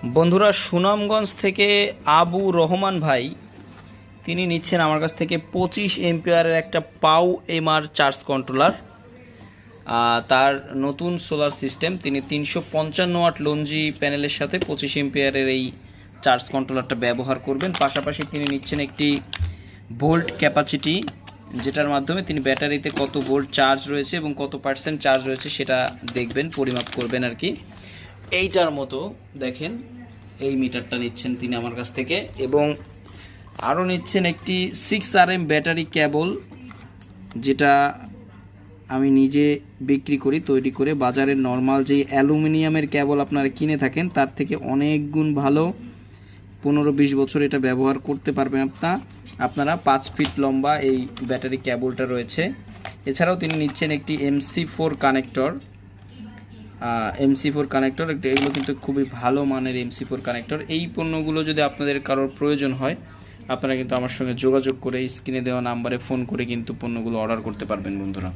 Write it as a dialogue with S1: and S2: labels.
S1: বন্ধুরা, সুনামগঞ্জ থেকে আবু রহমান ভাই তিনি নিচ্ছেন আমার কাছ থেকে 25 এম্পিয়ারের একটা পাউ এমআর চার্জ কন্ট্রোলার। তার নতুন সোলার সিস্টেম, তিনি 355 ওয়াট লঞ্জি প্যানেলের সাথে 25 এম্পিয়ারের এই চার্জ কন্ট্রোলারটা ব্যবহার করবেন। পাশাপাশি তিনি নিচ্ছেন একটি ভোল্ট ক্যাপাসিটি, যেটার মাধ্যমে তিনি ব্যাটারিতে কত ভোল্ট চার্জ রয়েছে এবং কত পার্সেন্ট চার্জ রয়েছে সেটা দেখবেন, পরিমাপ করবেন আর কি। এইটার মতো দেখেন, এই মিটারটা নিচ্ছেন তিনি আমার কাছ থেকে, এবং আরও নিচ্ছেন একটি 6RM ব্যাটারি কেবল, যেটা আমি নিজে বিক্রি করি তৈরি করে। বাজারের নর্মাল যে অ্যালুমিনিয়ামের কেবল আপনারা কিনে থাকেন তার থেকে অনেক গুণ ভালো, 15-20 বছর এটা ব্যবহার করতে পারবেন আপনারা। 5 ফিট লম্বা এই ব্যাটারি কেবলটা রয়েছে। এছাড়াও তিনি নিচ্ছেন একটি MC4 কানেক্টর, MC4 কানেক্টর, এগুলো কিন্তু খুবই ভালো মানের MC4 কানেক্টর। এই পণ্যগুলো যদি আপনাদের কারোর প্রয়োজন হয়, আপনারা কিন্তু আমার সঙ্গে যোগাযোগ করে স্ক্রিনে দেওয়া নাম্বারে ফোন করে কিন্তু পণ্যগুলো অর্ডার করতে পারবেন বন্ধুরা।